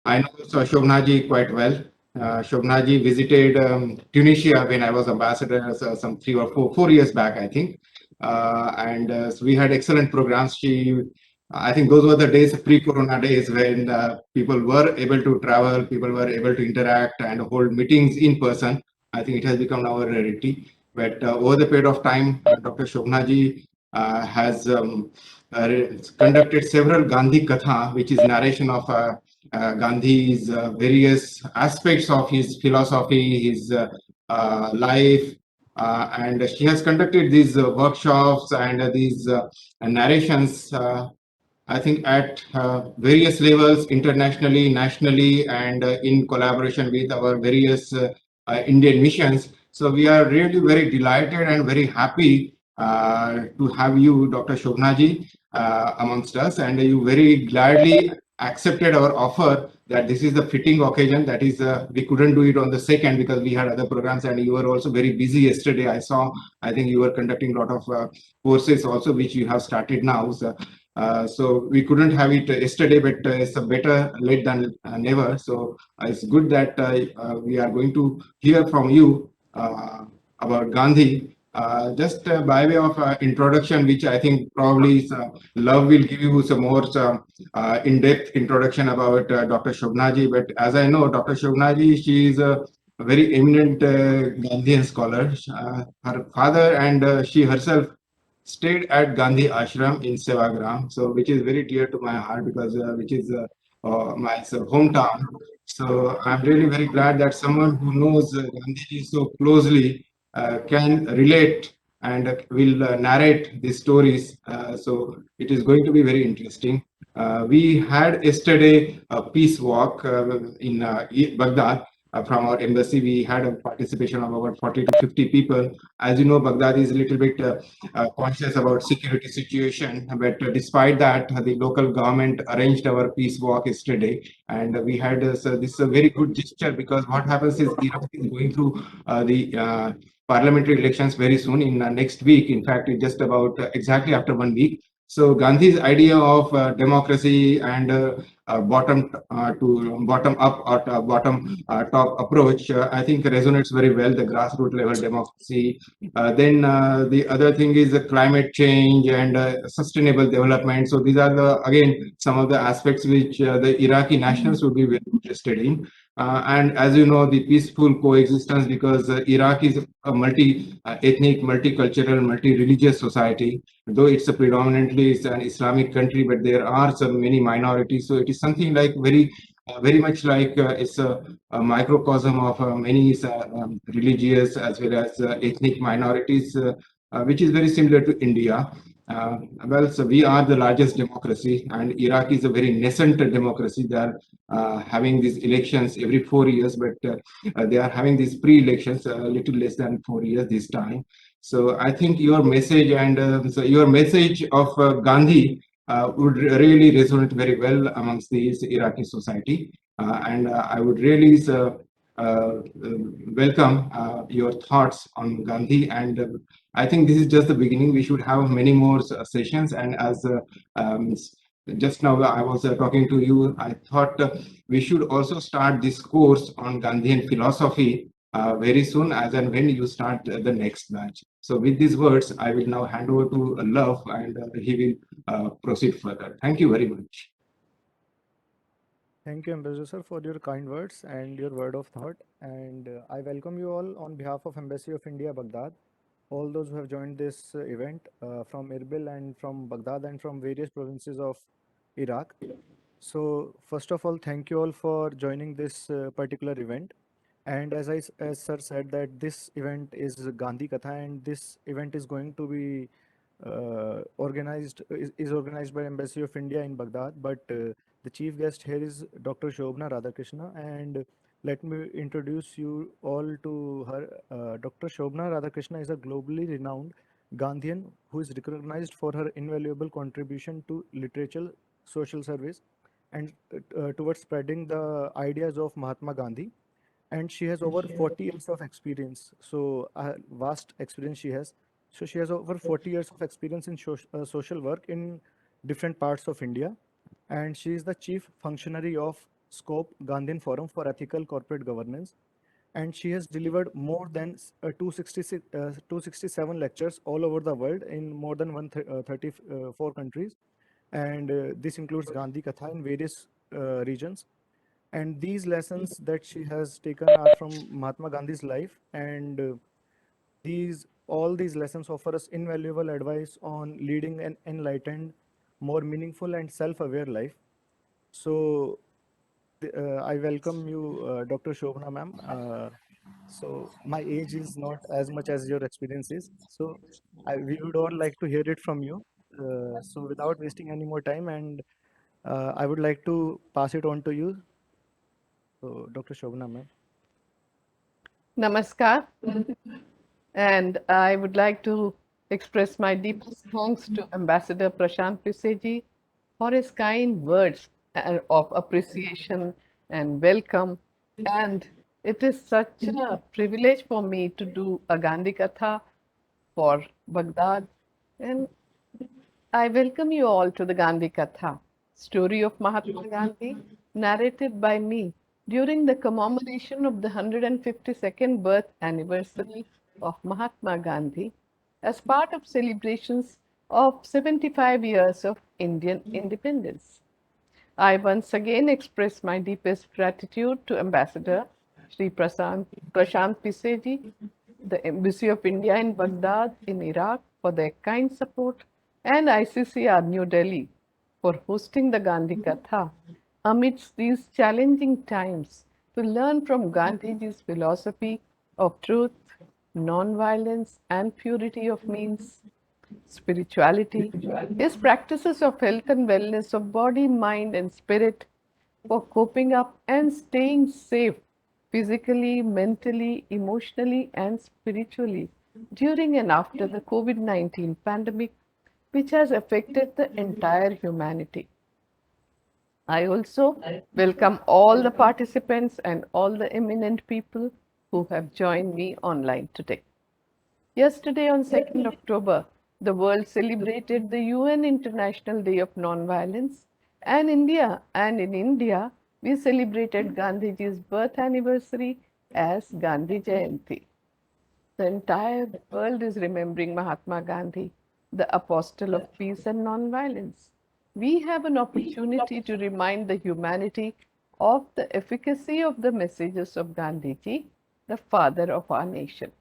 I know Shobnaji quite well. Shobnaji visited Tunisia when I was ambassador some 3 or 4 years back, I think. And so we had excellent programs. I think those were the days, pre-corona days, when people were able to travel, people were able to interact and hold meetings in person. I think it has become now a rarity. But over the period of time, Dr. Shobnaji has conducted several Gandhi Katha, which is narration of Gandhi's various aspects of his philosophy, his life, and she has conducted these workshops and these narrations. I think at various levels, internationally, nationally, and in collaboration with our various Indian missions. So we are really very delighted and very happy to have you, Dr. Shobnaji, amongst us, and you very gladly accepted our offer that this is the fitting occasion. That is, we couldn't do it on the second because we had other programs, and you were also very busy yesterday. I think you were conducting a lot of courses also, which you have started now. So we couldn't have it yesterday, but it's a better late than never. So it's good that we are going to hear from you about Gandhi. Just by way of introduction, which I think probably Love will give you some more in-depth introduction about Dr. Shobnaji. But as I know, Dr. Shobnaji, she is a very eminent Gandhian scholar. Her father and she herself stayed at Gandhi Ashram in Sevagram, so which is very dear to my heart because which is my hometown. So I'm really very glad that someone who knows Gandhiji so closely can relate and will narrate these stories. So it is going to be very interesting. We had yesterday a peace walk in Baghdad. From our embassy, we had a participation of about 40 to 50 people. As you know, Baghdad is a little bit conscious about security situation. But despite that, the local government arranged our peace walk yesterday, and we had this a very good gesture because what happens is Iraq is going through the parliamentary elections very soon in next week. In fact, it's just about exactly after 1 week. So Gandhi's idea of democracy and bottom up or bottom top approach, I think resonates very well. The grassroots level democracy, then the other thing is the climate change and sustainable development. So these are the again some of the aspects which the Iraqi nationals would be very interested in. And as you know, the peaceful coexistence because Iraq is a multi-ethnic, multicultural, multi-religious society. Though it's a predominantly it's an Islamic country, but there are some many minorities. So it is something like very much like it's a microcosm of many religious as well as ethnic minorities, which is very similar to India. Well, so we are the largest democracy, and Iraq is a very nascent democracy. They are having these elections every 4 years, but they are having these pre-elections a little less than 4 years this time. So I think your message and so your message of Gandhi would really resonate very well amongst the Iraqi society. And I would really welcome your thoughts on Gandhi. And I think this is just the beginning. We should have many more sessions. And as um, just now I was talking to you, I thought we should also start this course on Gandhian philosophy very soon, as and when you start the next batch. So with these words, I will now hand over to Love, and he will proceed further. Thank you very much. Thank you, Ambassador sir, for your kind words and your word of thought. And I welcome you all on behalf of Embassy of India, Baghdad. All those who have joined this event from Erbil and from Baghdad and from various provinces of Iraq. So, first of all, thank you all for joining this particular event. And as sir said that this event is Gandhi Katha, and this event is going to be is organized by Embassy of India in Baghdad. But the chief guest here is Dr. Shobna Radhakrishna, and let me introduce you all to her. Dr. Shobna Radhakrishna is a globally renowned Gandhian who is recognized for her invaluable contribution to literature, social service, and towards spreading the ideas of Mahatma Gandhi. And she has over 40 years of experience. So, vast experience she has. So, she has over 40 years of experience in social work in different parts of India. And she is the chief functionary of SCOPE Gandhian Forum for Ethical Corporate Governance, and she has delivered more than 267 lectures all over the world in more than 134 countries. And this includes Gandhi Katha in various regions. And these lessons that she has taken are from Mahatma Gandhi's life, and these all these lessons offer us invaluable advice on leading an enlightened, more meaningful, and self-aware life. So, I welcome you, Dr. Shobhana ma'am. So my age is not as much as your experience is. So we would all like to hear it from you. So without wasting any more time, and I would like to pass it on to you. So Dr. Shobhana ma'am. Namaskar, and I would like to express my deepest thanks to Ambassador Prashant Piseji for his kind words of appreciation and welcome. And it is such a privilege for me to do a Gandhi Katha for Baghdad. And I welcome you all to the Gandhi Katha, story of Mahatma Gandhi, narrated by me during the commemoration of the 152nd birth anniversary of Mahatma Gandhi as part of celebrations of 75 years of Indian independence. I once again express my deepest gratitude to Ambassador Sri Prashant Piseji, the Embassy of India in Baghdad in Iraq for their kind support, and ICCR New Delhi for hosting the Gandhi Katha amidst these challenging times to learn from Gandhiji's philosophy of truth, non-violence, and purity of means. Spirituality is practices of health and wellness of body, mind, and spirit for coping up and staying safe physically, mentally, emotionally, and spiritually during and after the COVID 19 pandemic, which has affected the entire humanity. I also welcome all the participants and all the eminent people who have joined me online today. Yesterday, on 2nd October, the world celebrated the UN International Day of Nonviolence, and in India, we celebrated Gandhiji's birth anniversary as Gandhi Jayanti. The entire world is remembering Mahatma Gandhi, the apostle of peace and nonviolence. We have an opportunity to remind the humanity of the efficacy of the messages of Gandhiji, the father of our nation.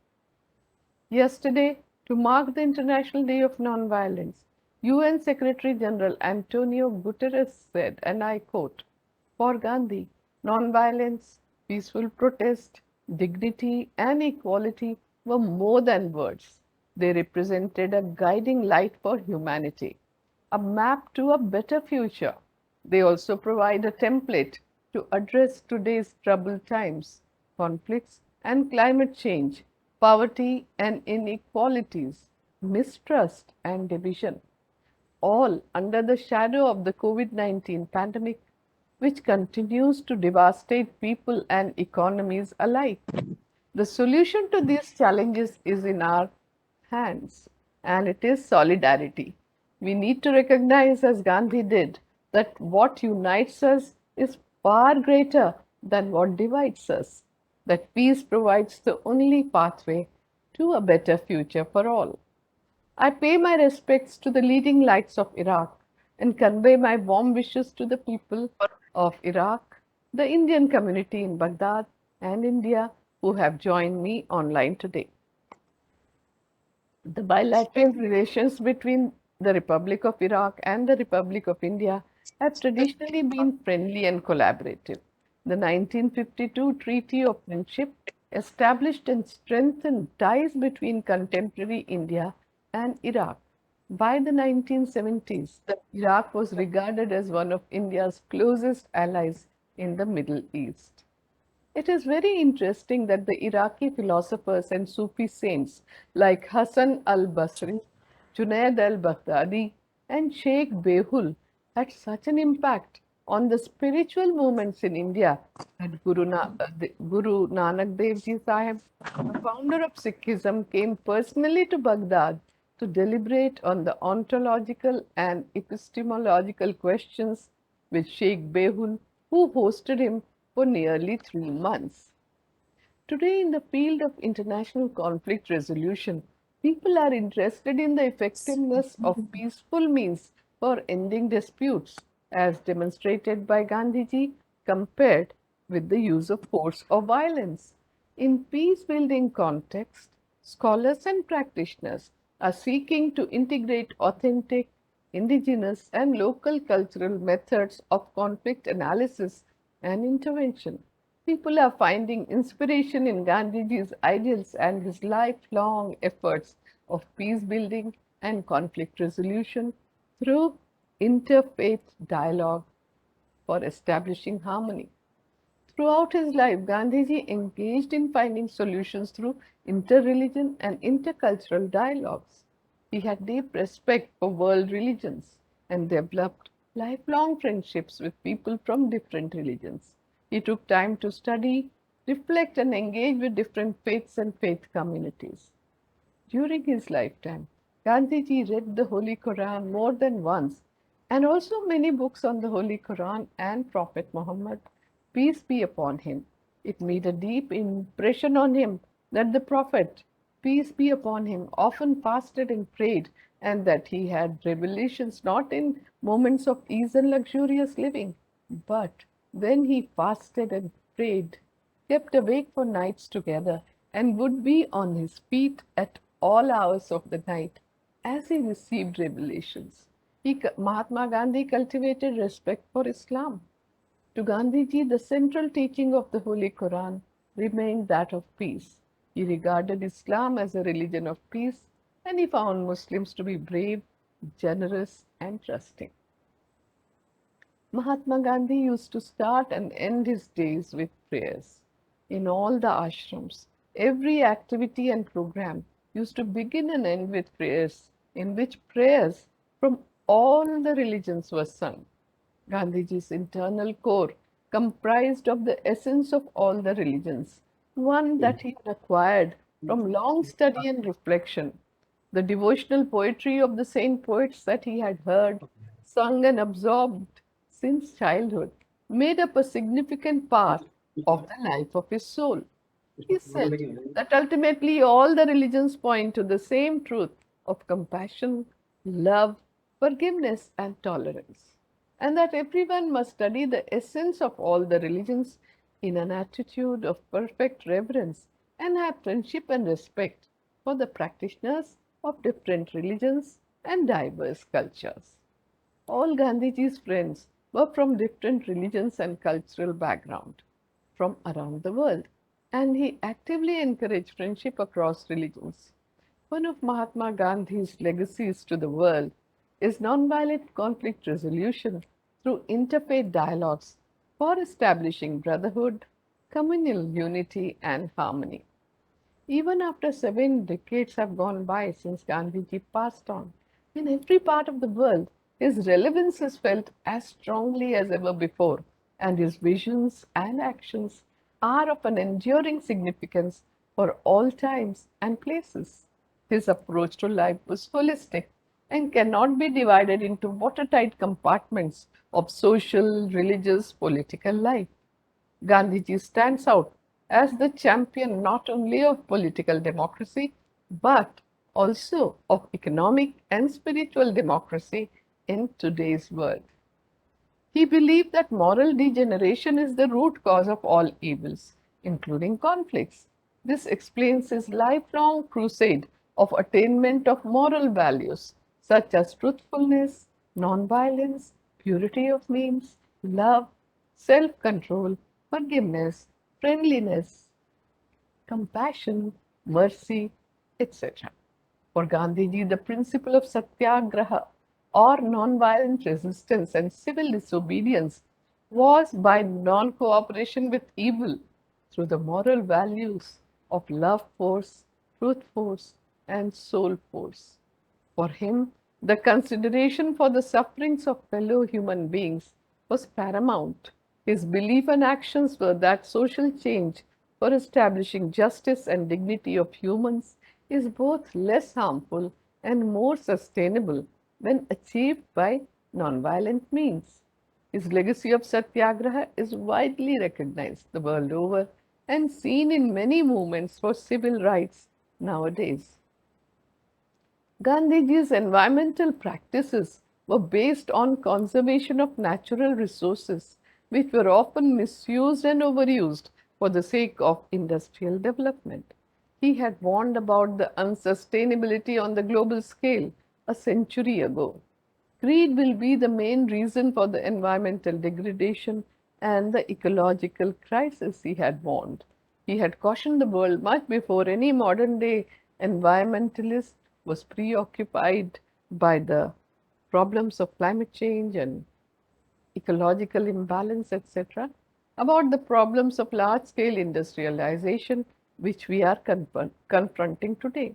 Yesterday, to mark the International Day of Nonviolence, UN Secretary General Antonio Guterres said, and I quote, "For Gandhi, nonviolence, peaceful protest, dignity, and equality were more than words. They represented a guiding light for humanity, a map to a better future. They also provide a template to address today's troubled times, conflicts, and climate change, poverty and inequalities, mistrust and division, all under the shadow of the COVID 19 pandemic, which continues to devastate people and economies alike. The solution to these challenges is in our hands, and it is solidarity. We need to recognize, as Gandhi did, that what unites us is far greater than what divides us, that peace provides the only pathway to a better future for all. I pay my respects to the leading lights of Iraq and convey my warm wishes to the people of Iraq, the Indian community in Baghdad, and India who have joined me online today. The bilateral relations between the Republic of Iraq and the Republic of India have traditionally been friendly and collaborative. The 1952 Treaty of Friendship established and strengthened ties between contemporary India and Iraq. By the 1970s, Iraq was regarded as one of India's closest allies in the Middle East. It is very interesting that the Iraqi philosophers and Sufi saints like Hassan al-Basri, Junaid al-Baghdadi, and Sheikh Behul had such an impact on the spiritual movements in India that Guru Nanak Dev Ji Sahib, the founder of Sikhism, came personally to Baghdad to deliberate on the ontological and epistemological questions with Sheikh Behul who hosted him for nearly 3 months. Today, in the field of international conflict resolution, people are interested in the effectiveness of peaceful means for ending disputes, as demonstrated by Gandhiji, compared with the use of force or violence. In peace building context, scholars and practitioners are seeking to integrate authentic, indigenous, and local cultural methods of conflict analysis and intervention. People are finding inspiration in Gandhiji's ideals and his lifelong efforts of peace building and conflict resolution through interfaith dialogue for establishing harmony. Throughout his life, Gandhiji engaged in finding solutions through interreligion and intercultural dialogues. He had deep respect for world religions and developed lifelong friendships with people from different religions. He took time to study, reflect, and engage with different faiths and faith communities. During his lifetime, Gandhiji read the Holy Quran more than once and also many books on the Holy Quran and Prophet Muhammad, peace be upon him. It made a deep impression on him that the Prophet, peace be upon him, often fasted and prayed, and that he had revelations not in moments of ease and luxurious living, but when he fasted and prayed, kept awake for nights together, and would be on his feet at all hours of the night as he received revelations. Mahatma Gandhi cultivated respect for Islam. To Gandhiji, the central teaching of the Holy Quran remained that of peace. He regarded Islam as a religion of peace, and he found Muslims to be brave, generous, and trusting. Mahatma Gandhi used to start and end his days with prayers. In all the ashrams, every activity and program used to begin and end with prayers, in which prayers from all the religions were sung. Gandhiji's internal core comprised of the essence of all the religions, one that he had acquired from long study and reflection. The devotional poetry of the saint poets that he had heard, sung, and absorbed since childhood made up a significant part of the life of his soul. He said that ultimately all the religions point to the same truth of compassion, love, forgiveness, and tolerance, and that everyone must study the essence of all the religions in an attitude of perfect reverence and have friendship and respect for the practitioners of different religions and diverse cultures. All Gandhiji's friends were from different religions and cultural background from around the world, and he actively encouraged friendship across religions. One of Mahatma Gandhi's legacies to the world is nonviolent conflict resolution through interfaith dialogues for establishing brotherhood, communal unity, and harmony. Even after 7 decades have gone by since Gandhiji passed on, in every part of the world, his relevance is felt as strongly as ever before, and his visions and actions are of an enduring significance for all times and places. His approach to life was holistic and cannot be divided into watertight compartments of social, religious, political life. Gandhiji stands out as the champion not only of political democracy but also of economic and spiritual democracy in today's world. He believed that moral degeneration is the root cause of all evils, including conflicts. This explains his lifelong crusade of attainment of moral values such as truthfulness, nonviolence, purity of means, love, self control, forgiveness, friendliness, compassion, mercy, etc. For Gandhiji, the principle of satyagraha or non-violent resistance and civil disobedience was by non-cooperation with evil through the moral values of love force, truth force, and soul force. For him, the consideration for the sufferings of fellow human beings was paramount. His belief and actions were that social change for establishing justice and dignity of humans is both less harmful and more sustainable when achieved by nonviolent means. His legacy of Satyagraha is widely recognized the world over and seen in many movements for civil rights nowadays. Gandhiji's environmental practices were based on conservation of natural resources, which were often misused and overused for the sake of industrial development. He had warned about the unsustainability on the global scale a century ago. Greed will be the main reason for the environmental degradation and the ecological crisis, he had warned. He had cautioned the world much before any modern day environmentalist was preoccupied by the problems of climate change and ecological imbalance, etc., about the problems of large scale industrialization which we are confronting today.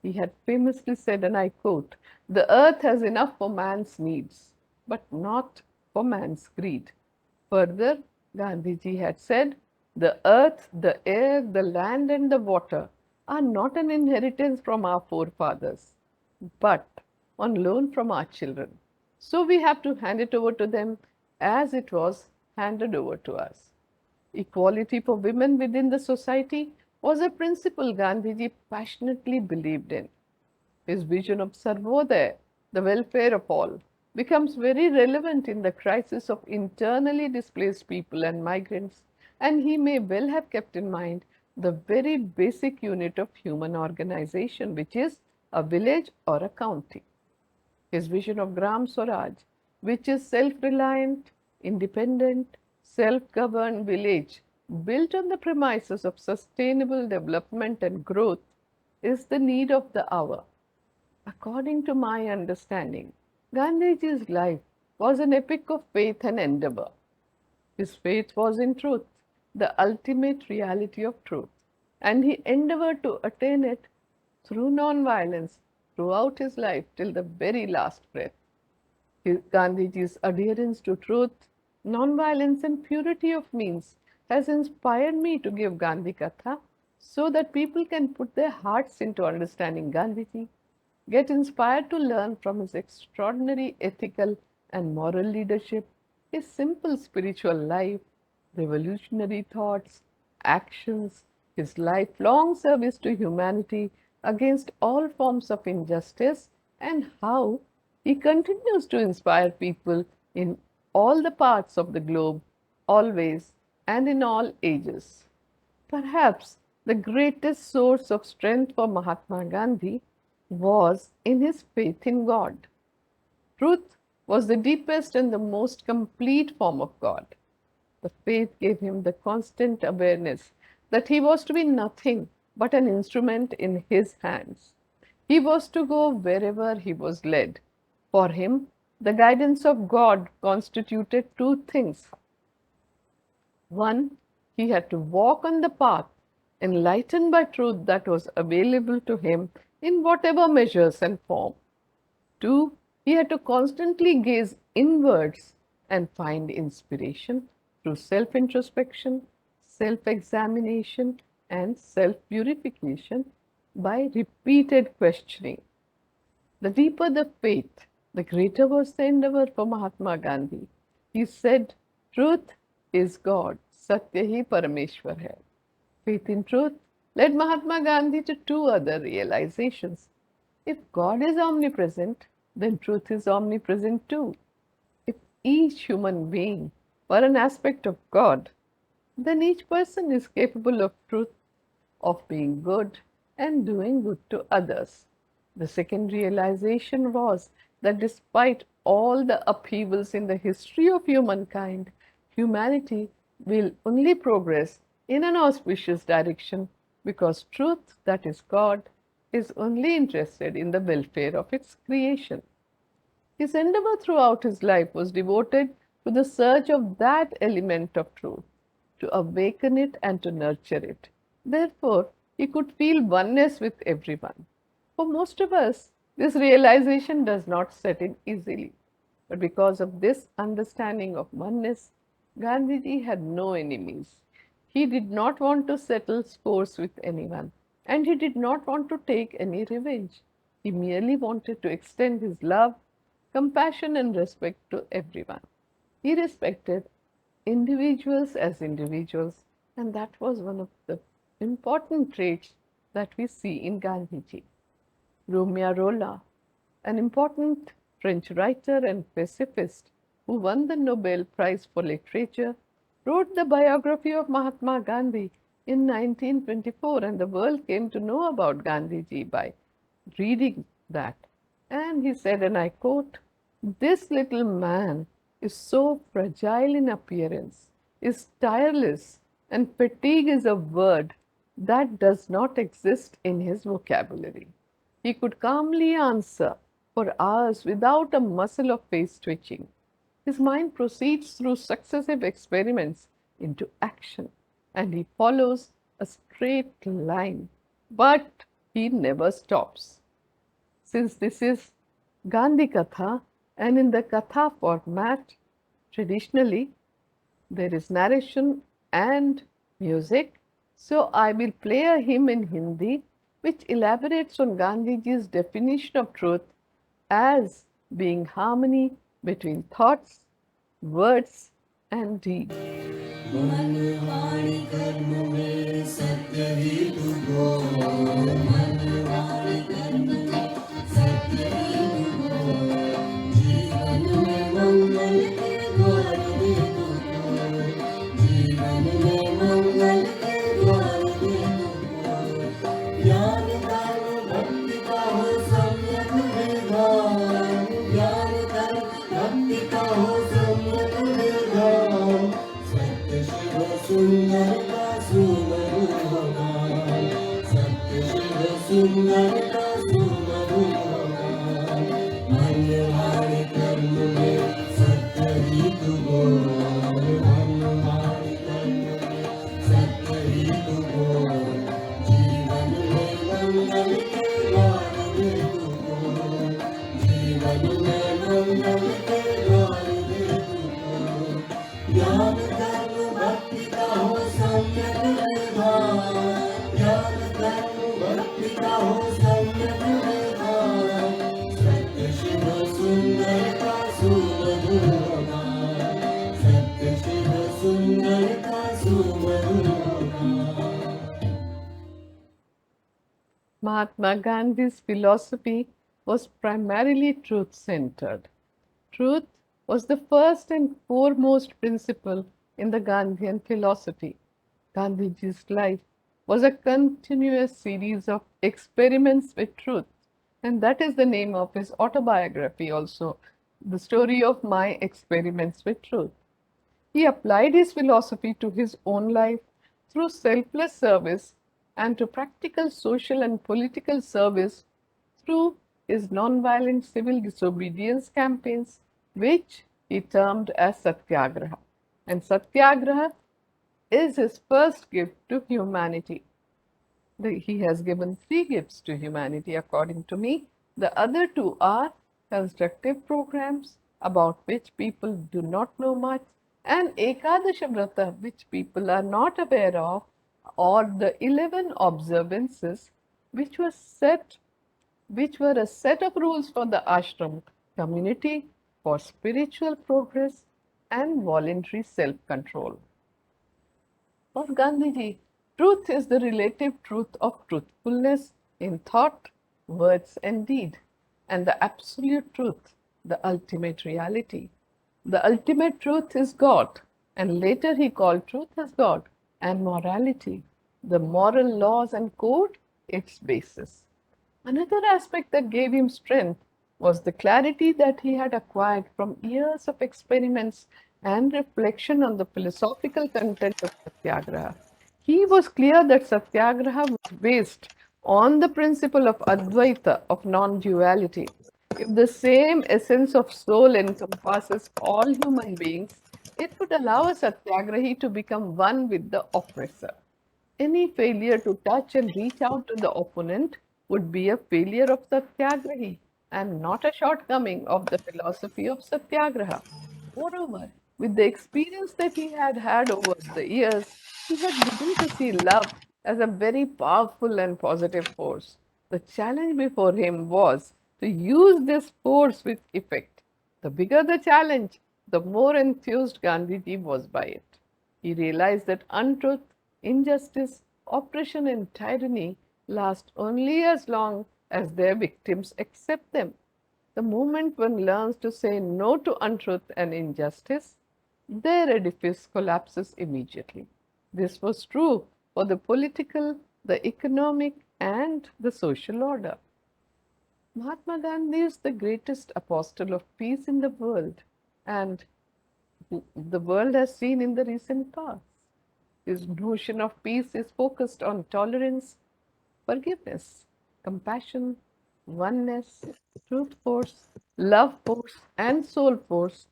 He had famously said, and I quote, "The earth has enough for man's needs, but not for man's greed." Further, Gandhiji had said, "The earth, the air, the land, and the water are not an inheritance from our forefathers, but on loan from our children. So we have to hand it over to them as it was handed over to us." Equality for women within the society was a principle Gandhiji passionately believed in. His vision of Sarvodaya, the welfare of all, becomes very relevant in the crisis of internally displaced people and migrants, and he may well have kept in mind the very basic unit of human organization, which is a village or a county. His vision of Gram Swaraj, which is self-reliant, independent, self-governed village built on the premises of sustainable development and growth, is the need of the hour. According to my understanding, Gandhiji's life was an epic of faith and endeavor. His faith was in truth, the ultimate reality of truth, and he endeavored to attain it through non-violence throughout his life till the very last breath. Gandhiji's adherence to truth, non-violence, and purity of means has inspired me to give Gandhi Katha so that people can put their hearts into understanding Gandhiji, get inspired to learn from his extraordinary ethical and moral leadership, his simple spiritual life, revolutionary thoughts, actions, his lifelong service to humanity against all forms of injustice, and how he continues to inspire people in all the parts of the globe, always and in all ages. Perhaps the greatest source of strength for Mahatma Gandhi was in his faith in God. Truth was the deepest and the most complete form of God. The faith gave him the constant awareness that he was to be nothing but an instrument in his hands. He was to go wherever he was led. For him, the guidance of God constituted two things. One, he had to walk on the path enlightened by truth that was available to him in whatever measures and form. Two, he had to constantly gaze inwards and find inspiration through self introspection, self examination, and self purification by repeated questioning. The deeper the faith, the greater was the endeavor for Mahatma Gandhi. He said, "Truth is God, Satya hi Parameshwar hai." Faith in truth led Mahatma Gandhi to two other realizations. If God is omnipresent, then truth is omnipresent too. If each human being were an aspect of God, then each person is capable of truth, of being good and doing good to others. The second realization was that despite all the upheavals in the history of humankind, humanity will only progress in an auspicious direction because truth, that is God, is only interested in the welfare of its creation. His endeavor throughout his life was devoted to the search of that element of truth, to awaken it and to nurture it. Therefore, he could feel oneness with everyone. For most of us, this realization does not set in easily. But because of this understanding of oneness, Gandhiji had no enemies. He did not want to settle scores with anyone, and he did not want to take any revenge. He merely wanted to extend his love, compassion, and respect to everyone. He respected individuals as individuals, and that was one of the important traits that we see in Gandhiji. Romeo Rolla, an important French writer and pacifist who won the Nobel Prize for Literature, wrote the biography of Mahatma Gandhi in 1924, and the world came to know about Gandhiji by reading that. And he said, and I quote, "This little man is so fragile in appearance, is tireless, and fatigue is a word that does not exist in his vocabulary. He could calmly answer for hours without a muscle of face twitching. His mind proceeds through successive experiments into action, and he follows a straight line, but he never stops." Since this is Gandhi Katha, and in the Katha format, traditionally there is narration and music. So I will play a hymn in Hindi which elaborates on Gandhiji's definition of truth as being harmony between thoughts, words, and deeds. मन वाणी कर्म में सत्य ही तू बोल, मन वाणी कर्म में सत्य ही तू बोल, जीवन में मंगल के द्वार दे तू खोल, जीवन में मंगल के द्वार दे तू खोल, ज्ञान कर्म भक्ति का हो सम्यक विधान, ज्ञान कर्म भक्ति का हो सम्यक विधान, सत्य शिव सुंदर का सुमधुर गान, सत्य शिव सुंदर का सुमधुर गान, मन वाणी कर्म में सत्य ही तू बोल, मन वाणी कर्म में सत्य ही तू बोल, जीवन में मंगल के द्वार दे तू खोल, जीवन में मंगल के द्वार दे तू खोल, ज्ञान कर्म भक्ति का हो सम्यक विधान, ज्ञान कर्म भक्ति का हो सम्यक विधान, सत्य शिव सुंदर का सुमधुर गान, सत्य शिव सुंदर का सुमधुर गान। Mahatma Gandhi's philosophy was primarily truth centered. Truth was the first and foremost principle in the Gandhian philosophy. Gandhiji's life was a continuous series of experiments with truth, and that is the name of his autobiography also, The Story of My Experiments with Truth. He applied his philosophy to his own life through selfless service and to practical social and political service through his nonviolent civil disobedience campaigns, which he termed as Satyagraha. And Satyagraha is his first gift to humanity. He has given 3 gifts to humanity, according to me. The other 2 are constructive programs about which people do not know much, and Ekadasha Vrata, which people are not aware of, or the 11 observances which were a set of rules for the ashram community for spiritual progress and voluntary self-control. For Gandhiji, truth is the relative truth of truthfulness in thought, words, and deed, and the absolute truth, the ultimate reality. The ultimate truth is God, and later he called truth as God, and morality, the moral laws and code, its basis. Another aspect that gave him strength was the clarity that he had acquired from years of experiments and reflection on the philosophical content of Satyagraha. He was clear that Satyagraha was based on the principle of Advaita, of non-duality. If the same essence of soul encompasses all human beings, it would allow a Satyagrahi to become one with the oppressor. Any failure to touch and reach out to the opponent would be a failure of Satyagrahi and not a shortcoming of the philosophy of Satyagraha. Moreover, with the experience that he had had over the years, he had begun to see love as a very powerful and positive force. The challenge before him was to use this force with effect. The bigger the challenge, the more enthused Gandhiji was by it. He realized that untruth, injustice, oppression, and tyranny last only as long as their victims accept them. The moment one learns to say no to untruth and injustice, their edifice collapses immediately. This was true for the political, the economic, and the social order. Mahatma Gandhi is the greatest apostle of peace in the world, and the world has seen in the recent past. His notion of peace is focused on tolerance, forgiveness, compassion, oneness, truth force, love force, and soul force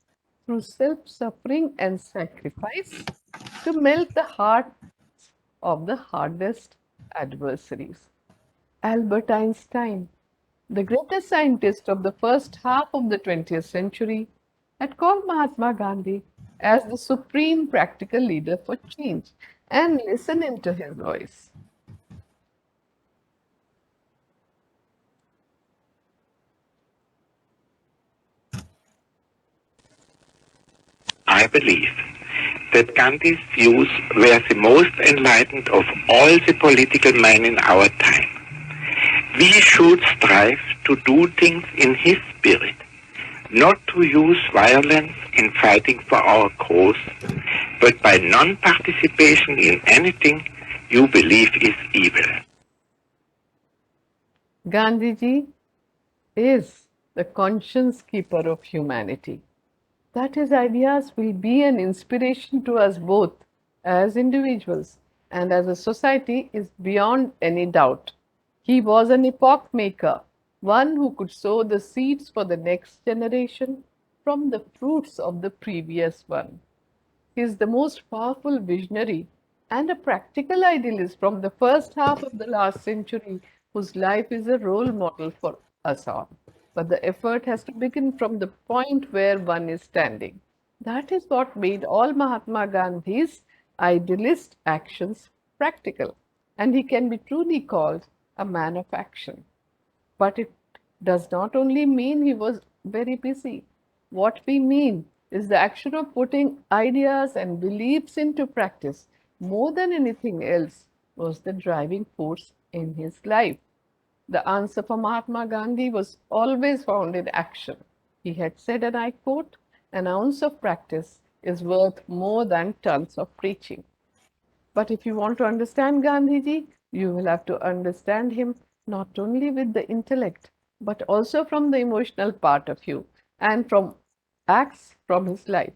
through self suffering and sacrifice to melt the hearts of the hardest adversaries. Albert Einstein, the greatest scientist of the first half of the 20th century, had called Mahatma Gandhi as the supreme practical leader for change and listening to his voice. I believe that Gandhi's views were the most enlightened of all the political men in our time. We should strive to do things in his spirit, not to use violence in fighting for our cause, but by non-participation in anything you believe is evil. Gandhiji is the conscience keeper of humanity. That his ideas will be an inspiration to us both as individuals and as a society is beyond any doubt. He was an epoch maker, one who could sow the seeds for the next generation from the fruits of the previous one. He is the most powerful visionary and a practical idealist from the first half of the last century, whose life is a role model for us all. But the effort has to begin from the point where one is standing. That is what made all Mahatma Gandhi's idealist actions practical, and he can be truly called a man of action. But it does not only mean he was very busy. What we mean is the action of putting ideas and beliefs into practice more than anything else was the driving force in his life. The answer for Mahatma Gandhi was always found in action. He had said, and I quote, "An ounce of practice is worth more than tons of preaching." But if you want to understand Gandhiji, you will have to understand him not only with the intellect, but also from the emotional part of you and from acts from his life.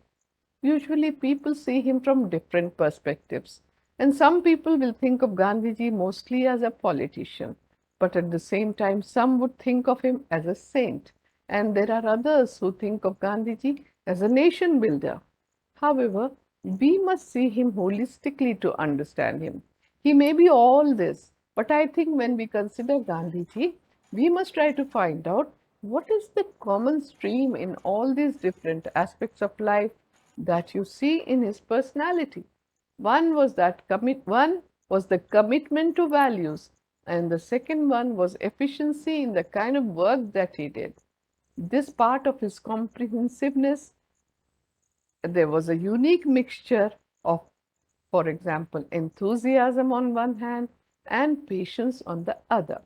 Usually, people see him from different perspectives, and some people will think of Gandhiji mostly as a politician, but at the same time, some would think of him as a saint, and there are others who think of Gandhiji as a nation builder. However, we must see him holistically to understand him. He may be all this, but I think when we consider Gandhiji, we must try to find out what is the common stream in all these different aspects of life that you see in his personality. One was the commitment to values, and the second one was efficiency in the kind of work that he did. This part of his comprehensiveness, there was a unique mixture of, for example, enthusiasm on one hand and patience on the other.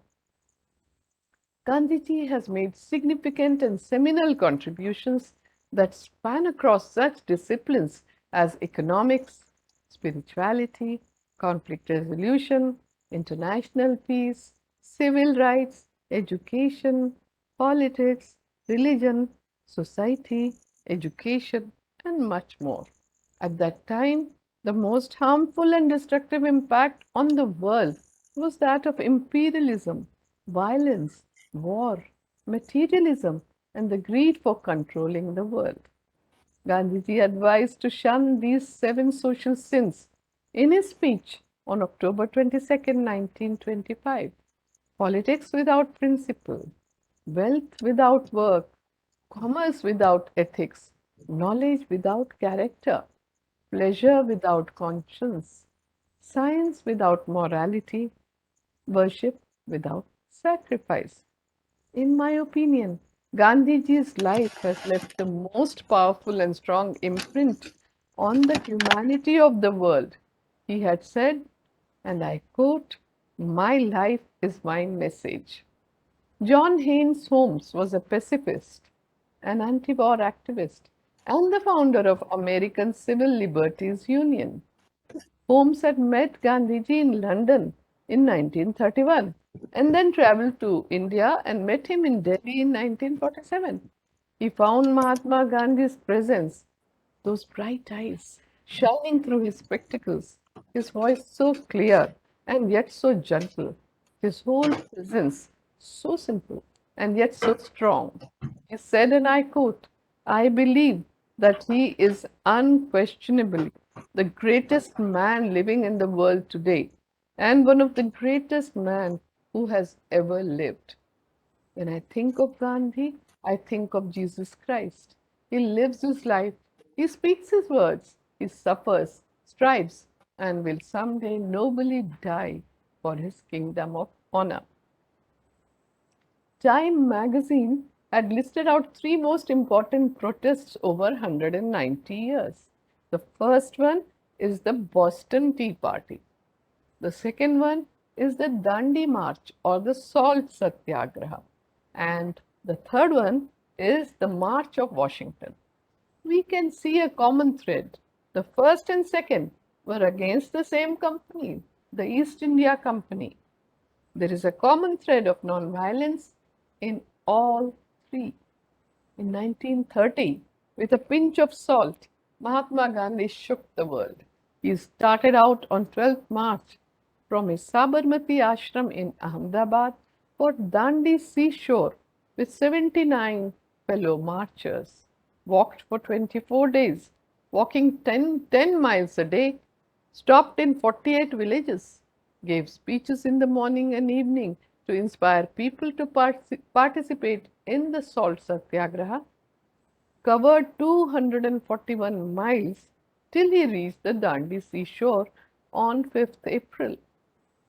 Gandhiji has made significant and seminal contributions that span across such disciplines as economics, spirituality, conflict resolution, international peace, civil rights, education, politics, religion, society, education, and much more. At that time, the most harmful and destructive impact on the world was that of imperialism, violence, war, materialism, and the greed for controlling the world. Gandhiji advised to shun these 7 social sins in his speech on October 22, 1925. Politics without principle, wealth without work, commerce without ethics, knowledge without character, pleasure without conscience, science without morality, worship without sacrifice. In my opinion, Gandhiji's life has left the most powerful and strong imprint on the humanity of the world. He had said, and I quote, "My life is my message." John Haynes Holmes was a pacifist, an anti war activist, and the founder of American Civil Liberties Union. Holmes had met Gandhiji in London in 1931 and then traveled to India and met him in Delhi in 1947. He found Mahatma Gandhi's presence, those bright eyes shining through his spectacles, his voice so clear and yet so gentle, his whole presence so simple and yet so strong. He said, and I quote, "I believe that he is unquestionably the greatest man living in the world today and one of the greatest men who has ever lived." When I think of Gandhi, I think of Jesus Christ. He lives his life, he speaks his words, he suffers, strives, and will someday nobly die for his kingdom of honor. Time magazine had listed out three most important protests over 190 years. The first one is the Boston Tea Party. The second one is the Dandi March or the Salt Satyagraha. And the third one is the March of Washington. We can see a common thread. The first and second were against the same company, the East India Company. There is a common thread of non-violence in all three. In 1930, with a pinch of salt, Mahatma Gandhi shook the world. He started out on 12th March from his Sabarmati ashram in Ahmedabad for Dandi seashore with 79 fellow marchers. Walked for 24 days, walking 10 miles a day, stopped in 48 villages, gave speeches in the morning and evening to inspire people to participate in the Salt Satyagraha, covered 241 miles till he reached the Dandi seashore on 5th April.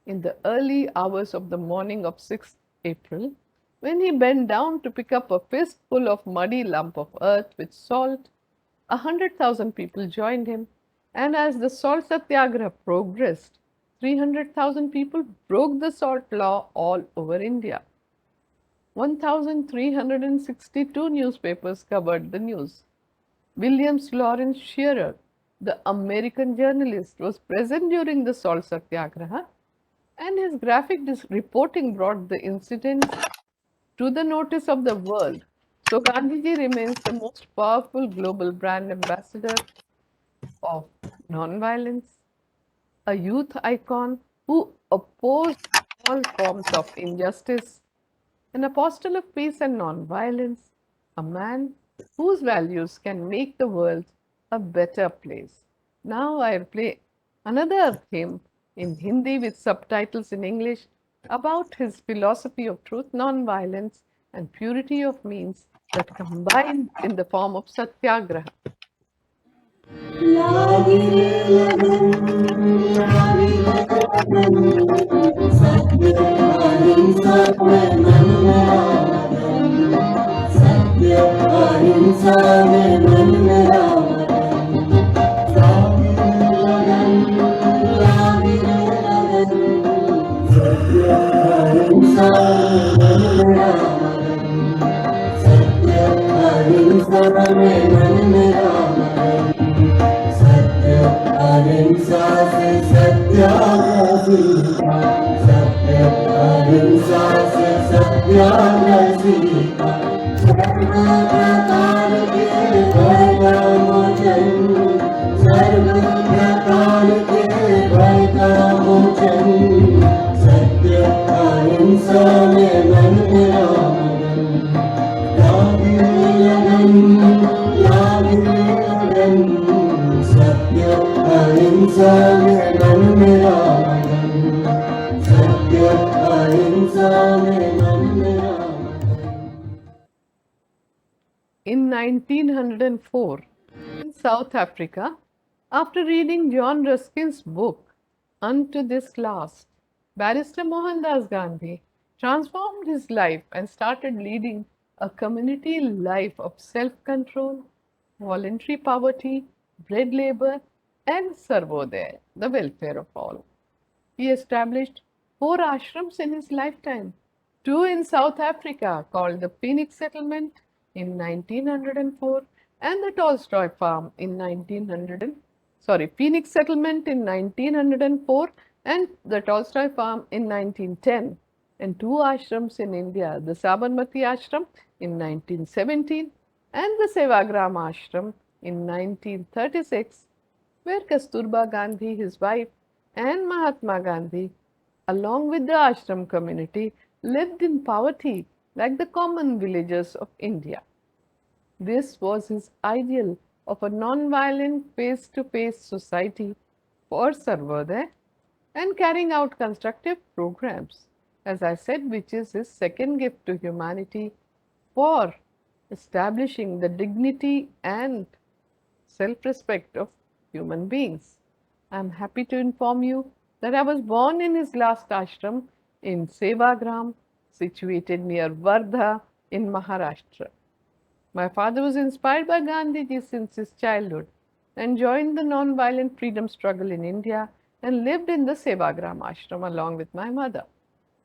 In the early hours of the morning of 6th April, when he bent down to pick up a fistful of muddy lump of earth with salt, 100,000 people joined him, and as the Salt Satyagraha progressed, 300,000 people broke the salt law all over India. 1,362 newspapers covered the news. Williams Lawrence Shearer, the American journalist, was present during the Salt Satyagraha, and his graphic reporting brought the incident to the notice of the world. So Gandhiji remains the most powerful global brand ambassador of nonviolence, a youth icon who opposed all forms of injustice, an apostle of peace and nonviolence, a man whose values can make the world a better place. Now I'll play another hymn in Hindi with subtitles in English about his philosophy of truth, nonviolence, and purity of means that combined in the form of satyagraha. लागी रे लगन सत्य अहिंसा में मन मेरा सत्य अहिंसा में मन मेरा लागी रे लगन सत्य अहिंसा में मन मेरा सत्य अहिंसा में मन मेरा अहिंसा से सत्याग्रह सीखा सत्य अहिंसा से सत्याग्रह सीखा सर्व प्रकार के भय का मोचन सर्व प्रकार के भय का मोचन सत्य अहिंसा में मन मेरा लागी लगन सत्य अहिंसा में मन मेरा सत्य अहिंसा में मन मेरा In 1904, in South Africa, after reading John Ruskin's book, Unto This Last, Barrister Mohandas Gandhi transformed his life and started leading a community life of self-control, voluntary poverty, bread labor, and Sarvodaya, the welfare of all. He established 4 ashrams in his lifetime, 2 in South Africa called the Phoenix Settlement in 1904 and the Tolstoy Farm in Phoenix Settlement in 1904 and the Tolstoy Farm in 1910, and 2 ashrams in India, the Sabarmati Ashram in 1917 and the Sevagram Ashram in 1936, where Kasturba Gandhi, his wife, and Mahatma Gandhi, along with the ashram community, lived in poverty like the common villagers of India. This was his ideal of a non-violent face-to-face society for Sarvodaya and carrying out constructive programs, as I said, which is his second gift to humanity for establishing the dignity and self-respect of human beings. I am happy to inform you that I was born in his last ashram in Sevagram, situated near Wardha in Maharashtra. My father was inspired by Gandhiji since his childhood and joined the non-violent freedom struggle in India and lived in the Sevagram ashram along with my mother.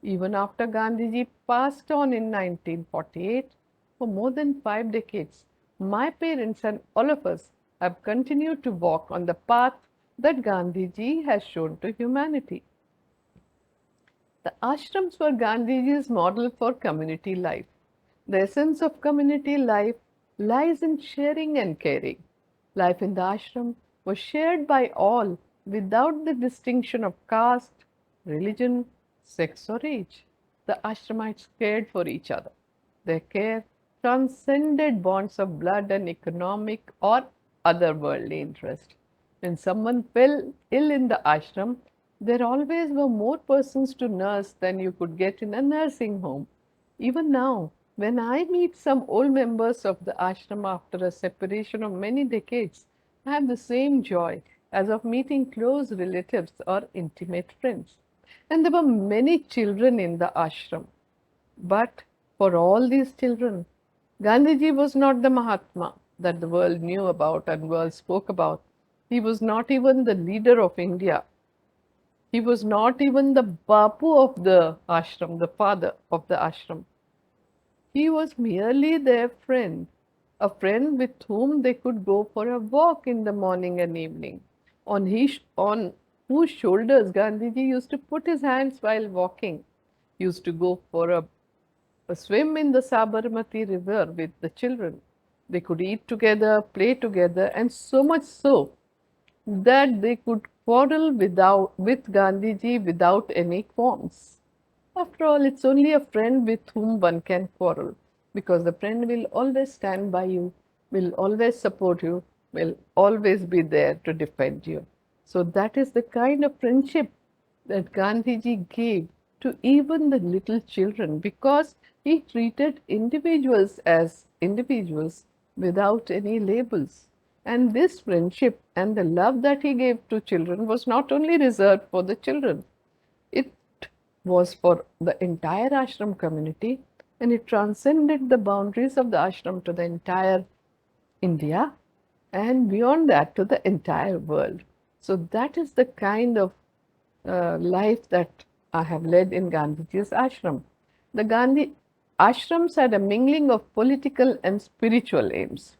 Even after Gandhiji passed on in 1948, for more than 5 decades, my parents and all of us have continued to walk on the path that Gandhiji has shown to humanity. The ashrams were Gandhiji's model for community life. The essence of community life lies in sharing and caring. Life in the ashram was shared by all without the distinction of caste, religion, sex, or age. The ashramites cared for each other. Their care transcended bonds of blood and economic or otherworldly interest. When someone fell ill in the ashram, there always were more persons to nurse than you could get in a nursing home. Even now, when I meet some old members of the ashram after a separation of many decades, I have the same joy as of meeting close relatives or intimate friends. And there were many children in the ashram. But for all these children, Gandhiji was not the Mahatma that the world knew about and world spoke about. He was not even the leader of India. He was not even the Bapu of the ashram, the father of the ashram. He was merely their friend, a friend with whom they could go for a walk in the morning and evening, on whose shoulders Gandhiji used to put his hands while walking, used to go for a swim in the Sabarmati river with the children. They could eat together, play together, and so much so that they could quarrel with Gandhiji without any qualms. After all, it's only a friend with whom one can quarrel, because the friend will always stand by you, will always support you, will always be there to defend you. So that is the kind of friendship that Gandhiji gave to even the little children, because he treated individuals as individuals without any labels. And this friendship and the love that he gave to children was not only reserved for the children, it was for the entire ashram community, and it transcended the boundaries of the ashram to the entire India and beyond that to the entire world. So that is the kind of life that I have led in Gandhiji's ashram. The Gandhi ashrams had a mingling of political and spiritual aims.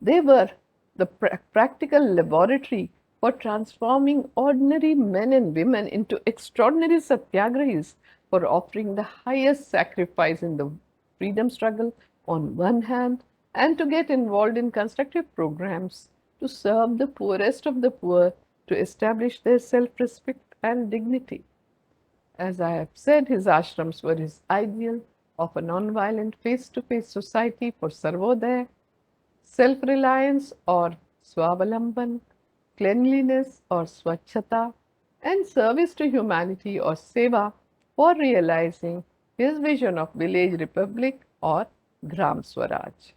They were the practical laboratory for transforming ordinary men and women into extraordinary satyagrahis, for offering the highest sacrifice in the freedom struggle on one hand, and to get involved in constructive programs to serve the poorest of the poor, to establish their self-respect and dignity. As I have said, his ashrams were his ideal of a non-violent face-to-face society for Sarvodaya, self-reliance or Swavalamban, cleanliness or Swachhata, and service to humanity or Seva for realizing his vision of village republic or Gram Swaraj.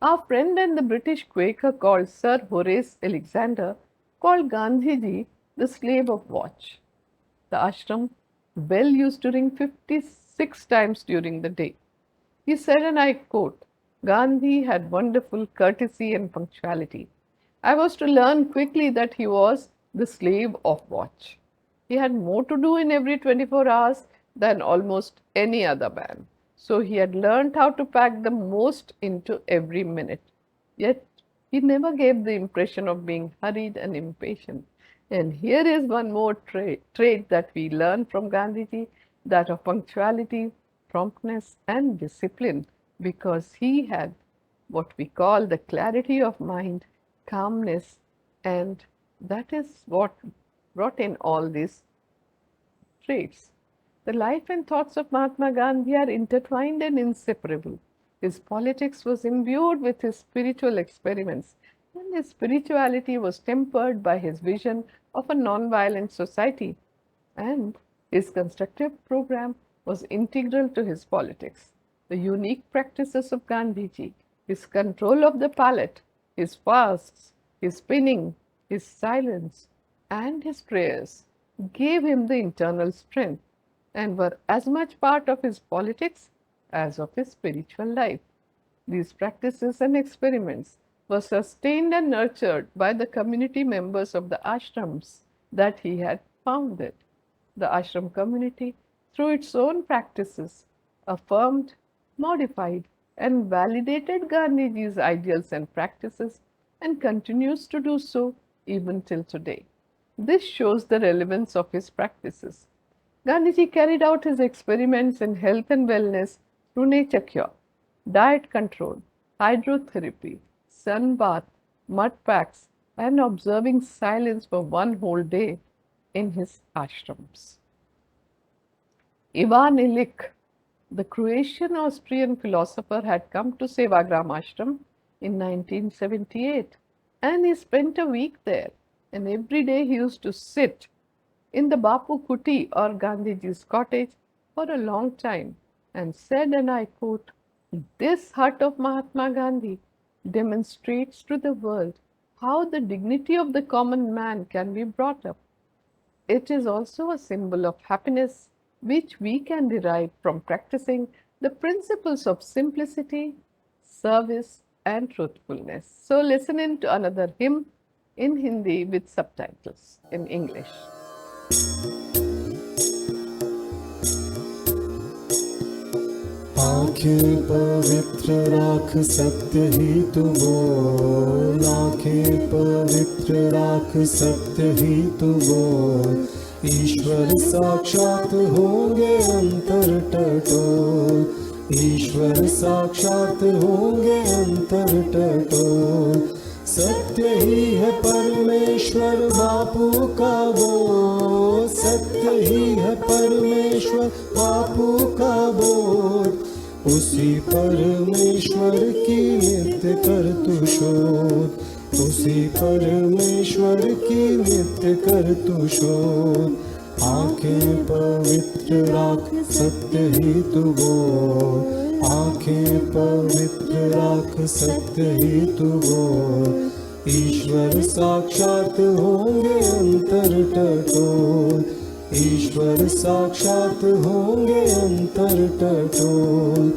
Our friend and the British Quaker called Sir Horace Alexander called Gandhiji the slave of watch. The ashram bell used to ring 56 times during the day. He said, and I quote, Gandhi had wonderful courtesy and punctuality. I was to learn quickly that he was the slave of watch. He had more to do in every 24 hours than almost any other man. So he had learned how to pack the most into every minute. Yet he never gave the impression of being hurried and impatient. And here is one more trait that we learn from Gandhiji, that of punctuality, promptness, and discipline, because he had what we call the clarity of mind, calmness, and that is what brought in all these traits. The life and thoughts of Mahatma Gandhi are intertwined and inseparable. His politics was imbued with his spiritual experiments, and his spirituality was tempered by his vision of a non-violent society. And his constructive program was integral to his politics. The unique practices of Gandhiji, his control of the palate, his fasts, his spinning, his silence, and his prayers gave him the internal strength and were as much part of his politics as of his spiritual life. These practices and experiments were sustained and nurtured by the community members of the ashrams that he had founded. The ashram community, through its own practices, affirmed, modified, and validated Gandhiji's ideals and practices and continues to do so even till today. This shows the relevance of his practices. Gandhiji carried out his experiments in health and wellness through nature cure, diet control, hydrotherapy, sun bath, mud packs, and observing silence for one whole day in his ashrams. Ivan Illich, the Croatian-Austrian philosopher, had come to Sevagram ashram in 1978, and he spent a week there. And every day he used to sit in the Bapu Kuti or Gandhiji's cottage for a long time and said, and I quote, "This hut of Mahatma Gandhi demonstrates to the world how the dignity of the common man can be brought up. It is also a symbol of happiness which we can derive from practicing the principles of simplicity, service, and truthfulness." So listen in to another hymn in Hindi with subtitles in English. आंखें पवित्र राख सत्य ही तू बोल, आंखें पवित्र राख सत्य ही तू बोल, ईश्वर साक्षात होंगे अंतर टटोल, ईश्वर साक्षात होंगे अंतर टटोल, सत्य ही है परमेश्वर बापू का बोल, सत्य ही है परमेश्वर बापू का बोल, उसी परमेश्वर की नित्य कर तू शोध, उसी परमेश्वर की नित्य कर तू शोध, आंखें पवित्र राख सत्य ही तू बोल, आंखें पवित्र राख सत्य ही तू बोल, ईश्वर साक्षात होंगे अंतर टटोल, ईश्वर साक्षात होंगे अंतर टटोल,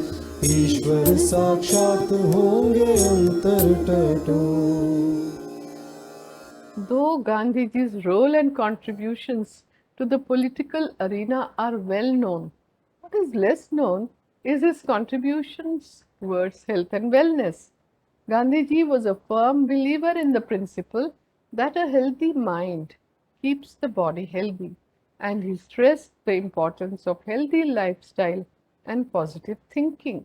ईश्वर साक्षात होंगे अंतर टटोल. Though Gandhiji's role and contributions to the political arena are well known, what is less known is his contributions towards health and wellness. Gandhiji was a firm believer in the principle that a healthy mind keeps the body healthy, and he stressed the importance of healthy lifestyle and positive thinking.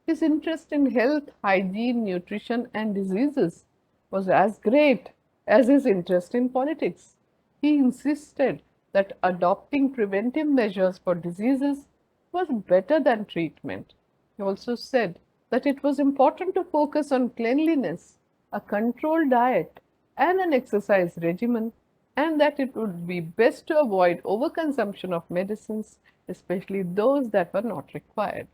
His interest in health, hygiene, nutrition, and diseases was as great as his interest in politics. He insisted that adopting preventive measures for diseases was better than treatment. He also said that it was important to focus on cleanliness, a controlled diet, and an exercise regimen, and that it would be best to avoid overconsumption of medicines, especially those that were not required.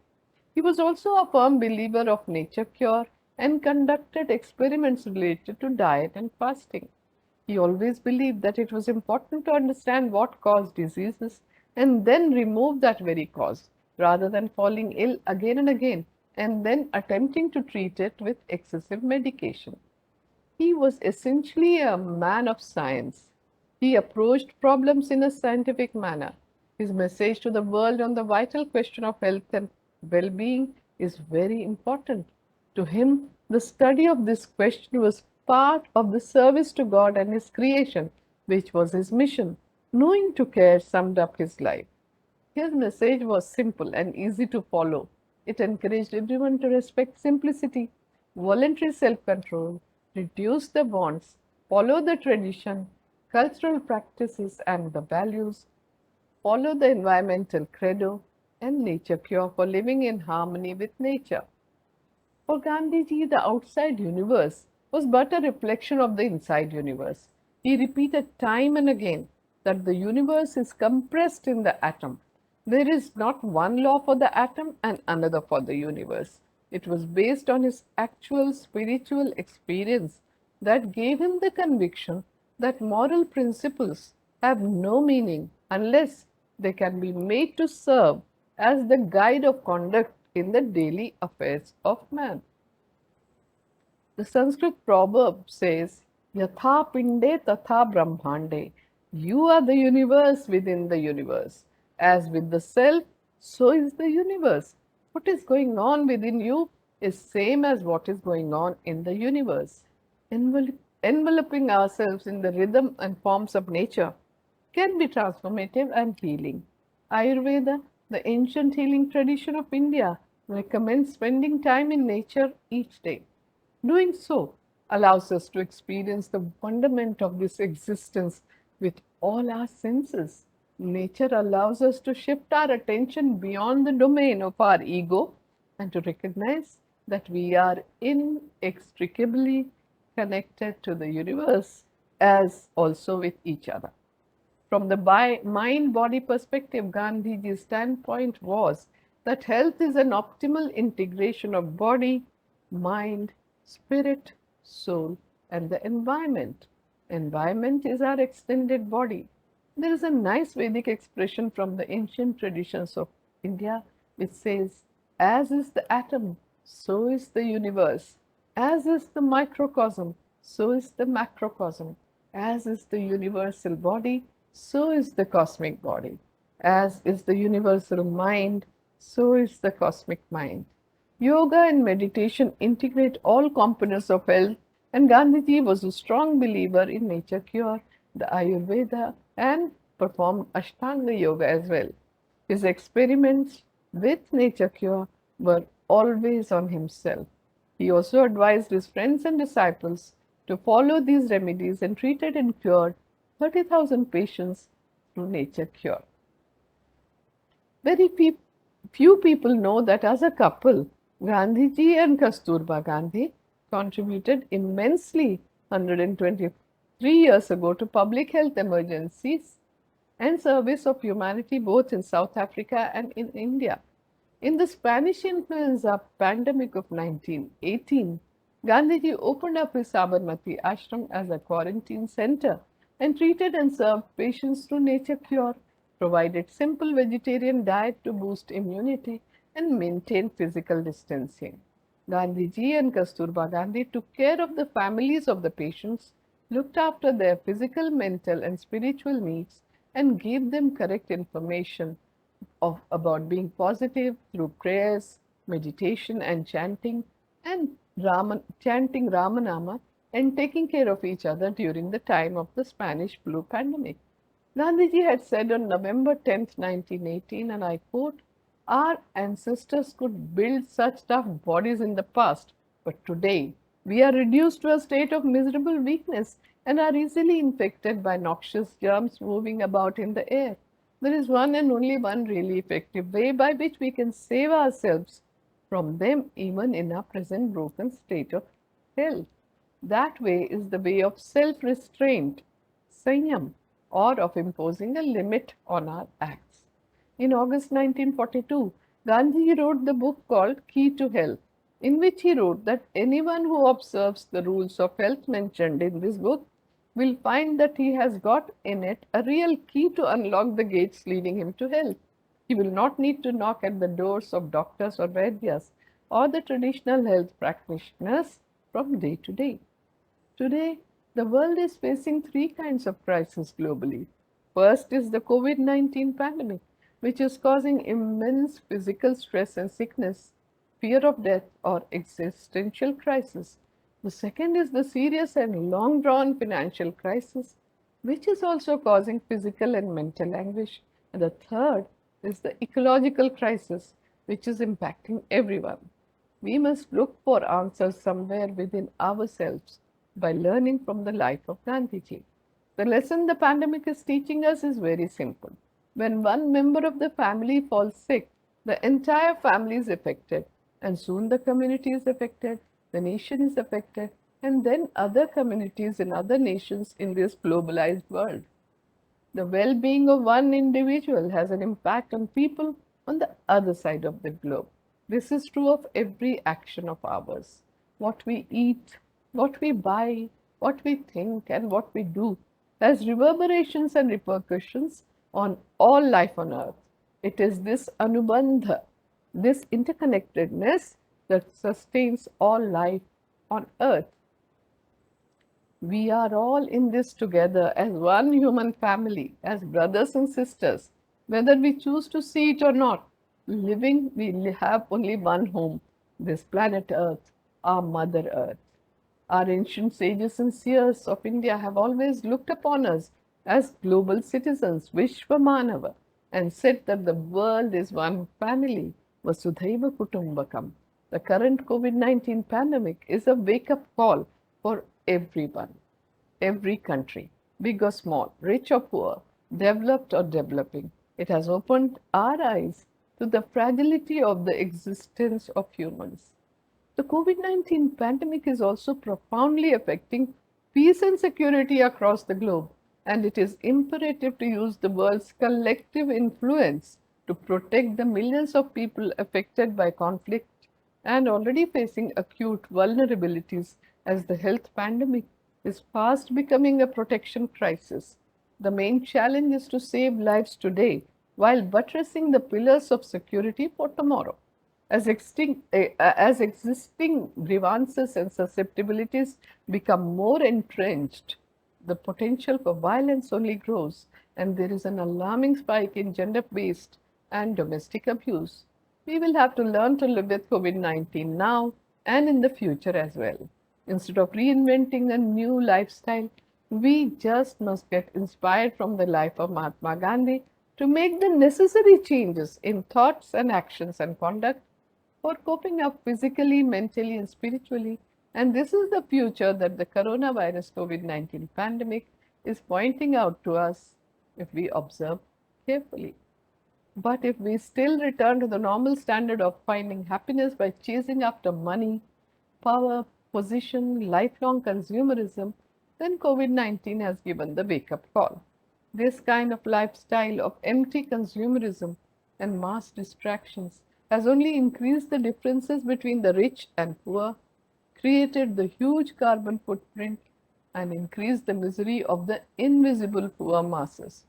He was also a firm believer of nature cure and conducted experiments related to diet and fasting. He always believed that it was important to understand what caused diseases and then remove that very cause rather than falling ill again and again and then attempting to treat it with excessive medication. He was essentially a man of science. He approached problems in a scientific manner. His message to the world on the vital question of health and well being is very important. To him, the study of this question was part of the service to God and His creation, which was his mission. Knowing to care summed up his life. His message was simple and easy to follow. It encouraged everyone to respect simplicity, voluntary self control, reduce the wants, follow the tradition, cultural practices and the values, follow the environmental credo, and nature cure for living in harmony with nature. For Gandhiji, the outside universe was but a reflection of the inside universe. He repeated time and again that the universe is compressed in the atom. There is not one law for the atom and another for the universe. It was based on his actual spiritual experience that gave him the conviction that moral principles have no meaning unless they can be made to serve as the guide of conduct in the daily affairs of man. The Sanskrit proverb says, Yatha pinde tatha brahmande. You are the universe within the universe. As with the self, so is the universe. What is going on within you is same as what is going on in the universe. Enveloping ourselves in the rhythm and forms of nature can be transformative and healing. Ayurveda, the ancient healing tradition of India, recommends spending time in nature each day. Doing so allows us to experience the wonderment of this existence with all our senses. Nature allows us to shift our attention beyond the domain of our ego and to recognize that we are inextricably connected to the universe as also with each other. From the mind body perspective, Gandhiji's standpoint was that health is an optimal integration of body, mind, spirit, soul, and the environment. Environment is our extended body. There is a nice Vedic expression from the ancient traditions of India which says, as is the atom, so is the universe. As is the microcosm, so is the macrocosm. As is the universal body, so is the cosmic body. As is the universal mind, so is the cosmic mind. Yoga and meditation integrate all components of health, and Gandhiji was a strong believer in nature cure, the Ayurveda, and performed Ashtanga Yoga as well. His experiments with nature cure were always on himself. He also advised his friends and disciples to follow these remedies and treated and cured 30,000 patients through nature cure. Very few people know that as a couple, Gandhiji and Kasturba Gandhi contributed immensely 123 years ago to public health emergencies and service of humanity both in South Africa and in India. In the Spanish influenza pandemic of 1918, Gandhiji opened up his Sabarmati ashram as a quarantine center and treated and served patients through nature cure, provided simple vegetarian diet to boost immunity and maintain physical distancing. Gandhiji and Kasturba Gandhi took care of the families of the patients, looked after their physical, mental, and spiritual needs, and gave them correct information about being positive through prayers, meditation, and chanting Ramanama and taking care of each other during the time of the Spanish flu pandemic. Gandhiji had said on November 10, 1918, and I quote, our ancestors could build such tough bodies in the past, but today we are reduced to a state of miserable weakness and are easily infected by noxious germs moving about in the air. There is one and only one really effective way by which we can save ourselves from them even in our present broken state of health. That way is the way of self-restraint, sanyam, or of imposing a limit on our acts. In August 1942, Gandhi wrote the book called Key to Health, in which he wrote that anyone who observes the rules of health mentioned in this book will find that he has got in it a real key to unlock the gates leading him to health. He will not need to knock at the doors of doctors or vaidyas, or the traditional health practitioners from day to day. Today, the world is facing three kinds of crises globally. First is the COVID 19 pandemic, which is causing immense physical stress and sickness, fear of death, or existential crisis. The second is the serious and long drawn financial crisis, which is also causing physical and mental anguish. And the third is the ecological crisis, which is impacting everyone. We must look for answers somewhere within ourselves by learning from the life of Gandhiji. The lesson the pandemic is teaching us is very simple. When one member of the family falls sick, the entire family is affected, and soon the community is affected, the nation is affected, and then other communities in other nations in this globalized world. The well being of one individual has an impact on people on the other side of the globe. This is true of every action of ours. What we eat, what we buy, what we think, and what we do has reverberations and repercussions on all life on earth. It is this anubandha, this interconnectedness that sustains all life on earth. We are all in this together as one human family, as brothers and sisters, whether we choose to see it or not. Living, we have only one home, this planet Earth, our Mother Earth. Our ancient sages and seers of India have always looked upon us as global citizens, Vishwamanava, and said that the world is one family, Vasudhaiva Kutumbakam. The current COVID 19 pandemic is a wake up call for everyone, every country, big or small, rich or poor, developed or developing. It has opened our eyes to the fragility of the existence of humans. The COVID 19 pandemic is also profoundly affecting peace and security across the globe, and it is imperative to use the world's collective influence to protect the millions of people affected by conflict and already facing acute vulnerabilities as the health pandemic is fast becoming a protection crisis. The main challenge is to save lives today while buttressing the pillars of security for tomorrow. As existing grievances and susceptibilities become more entrenched, the potential for violence only grows, and there is an alarming spike in gender based and domestic abuse. We will have to learn to live with COVID 19 now and in the future as well. Instead of reinventing a new lifestyle, we just must get inspired from the life of Mahatma Gandhi to make the necessary changes in thoughts and actions and conduct for coping up physically, mentally, and spiritually. And this is the future that the coronavirus COVID 19 pandemic is pointing out to us if we observe carefully. But if we still return to the normal standard of finding happiness by chasing after money, power, position, lifelong consumerism, then COVID 19 has given the wake up call. This kind of lifestyle of empty consumerism and mass distractions has only increased the differences between the rich and poor, created the huge carbon footprint, and increased the misery of the invisible poor masses.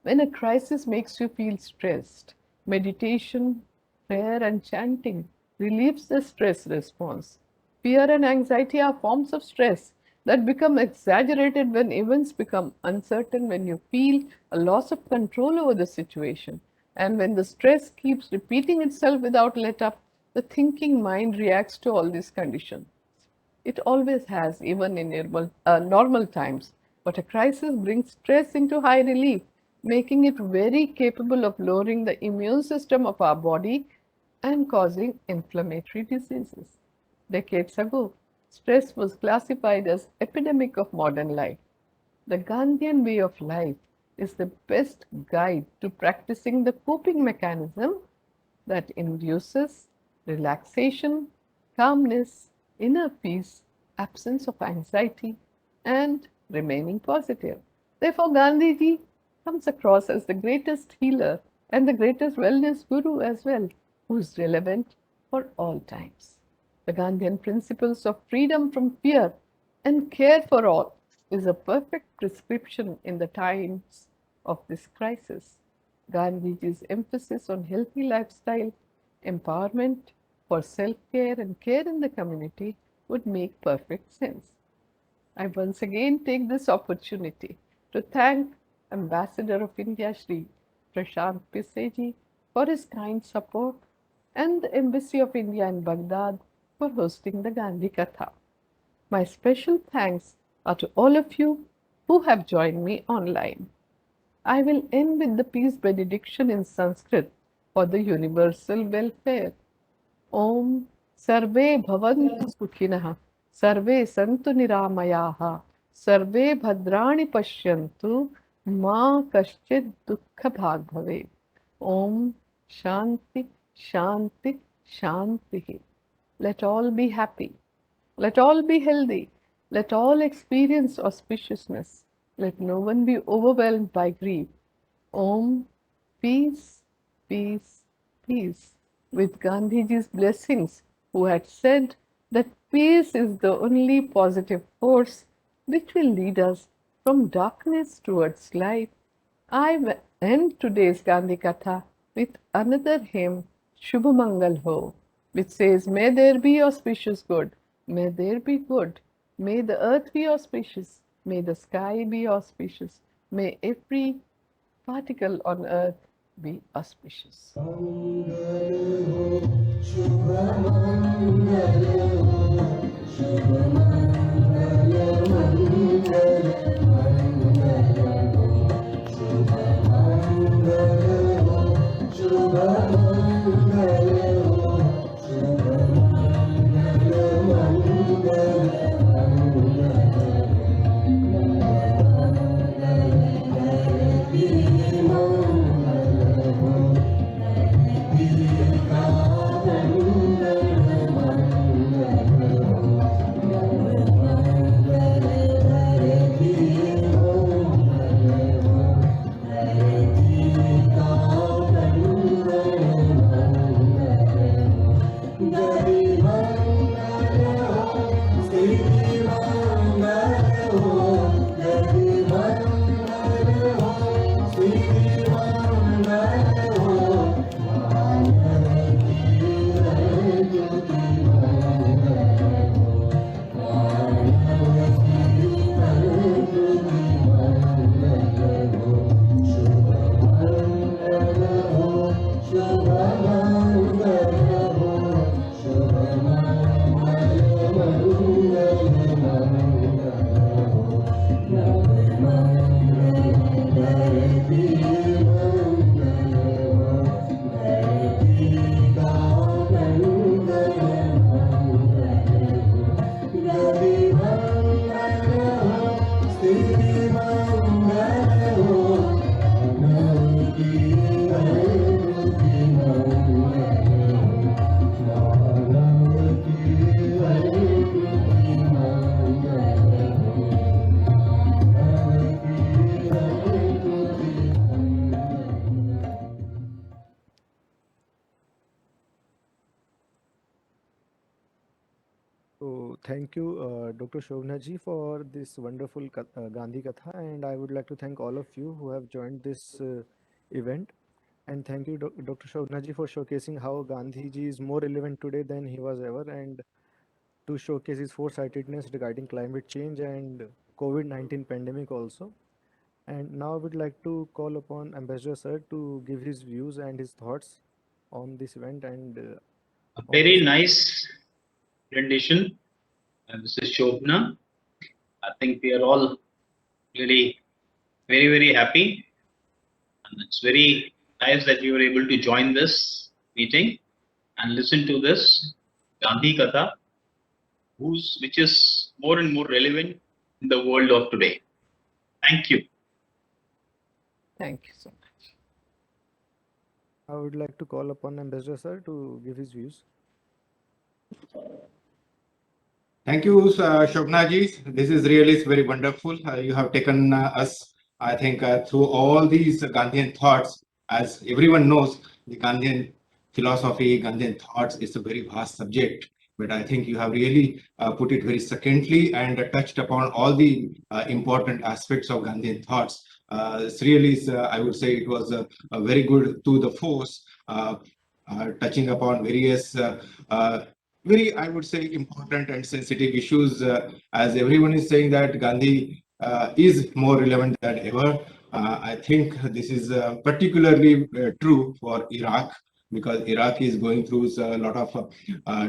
When a crisis makes you feel stressed, meditation, prayer, and chanting relieves the stress response. Fear and anxiety are forms of stress that become exaggerated when events become uncertain, when you feel a loss of control over the situation, and when the stress keeps repeating itself without let up. The thinking mind reacts to all these conditions. It always has, even in normal times. But a crisis brings stress into high relief, making it very capable of lowering the immune system of our body and causing inflammatory diseases. Decades ago, stress was classified as epidemic of modern life. The Gandhian way of life is the best guide to practicing the coping mechanism that induces relaxation, calmness, inner peace, absence of anxiety, and remaining positive. Therefore, Gandhiji comes across as the greatest healer and the greatest wellness guru as well, who is relevant for all times. The Gandhian principles of freedom from fear and care for all is a perfect prescription in the times of this crisis. Gandhiji's emphasis on healthy lifestyle, empowerment for self-care and care in the community would make perfect sense. I once again take this opportunity to thank Ambassador of India Shri Prashant Piseji for his kind support and the Embassy of India in Baghdad for hosting the Gandhi Katha. My special thanks are to all of you who have joined me online. I will end with the peace benediction in Sanskrit for the universal welfare. Om Sarve Bhavantu Sukhinah, Sarve Santu Niramayaha, Sarve Bhadrani Pashyantu, Ma Kaschid Dukkha Bhag Bhave. Om Shanti, Shanti, Shanti. Let all be happy. Let all be healthy. Let all experience auspiciousness. Let no one be overwhelmed by grief. Om, peace, peace, peace. With Gandhiji's blessings, who had said that peace is the only positive force which will lead us from darkness towards light, I end today's Gandhi Katha with another hymn, Shubhamangal Ho, which says, May there be auspicious good, may there be good, may the earth be auspicious, may the sky be auspicious, may every particle on earth be auspicious. So thank you, Dr. Shobna ji, for this wonderful Gandhi Katha, and I would like to thank all of you who have joined this event. And thank you, Dr. Shobna ji, for showcasing how Gandhi ji is more relevant today than he was ever, and to showcase his foresightedness regarding climate change and COVID-19 pandemic also. And now I would like to call upon Ambassador Sir to give his views and his thoughts on this event and A very nice rendition, Mrs. Shobna. I think we are all really very, very happy. And it's very nice that you were able to join this meeting and listen to this Gandhi Katha, which is more and more relevant in the world of today. Thank you. Thank you so much. I would like to call upon Ambassador Sir to give his views. Thank you, Shobna ji. This is really very wonderful. You have taken us, I think, through all these Gandhian thoughts. As everyone knows, the Gandhian philosophy, Gandhian thoughts is a very vast subject. But I think you have really put it very succinctly and touched upon all the important aspects of Gandhian thoughts. It's really, I would say, it was a very good to the force. touching upon various very, I would say, important and sensitive issues. As everyone is saying that Gandhi is more relevant than ever. I think this is particularly true for Iraq, because Iraq is going through a lot of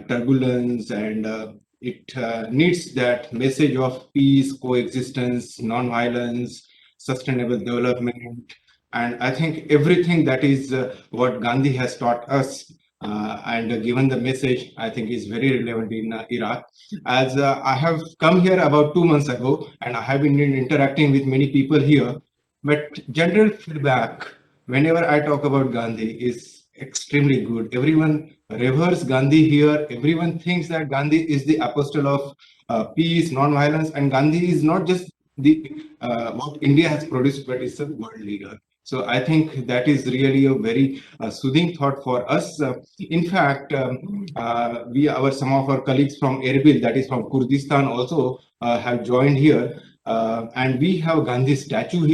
turbulence, and it needs that message of peace, coexistence, non-violence, sustainable development. And I think everything that is what Gandhi has taught us and given the message, I think is very relevant in Iraq. As I have come here about 2 months ago, and I have been interacting with many people here, but general feedback whenever I talk about Gandhi is extremely good. Everyone reveres Gandhi here. Everyone thinks that Gandhi is the apostle of peace, non-violence, and Gandhi is not just the what India has produced, but it's a world leader. So I think that is really a very soothing thought for us. In fact, some of our colleagues from Erbil, that is from Kurdistan, also have joined here. And we have Gandhi statue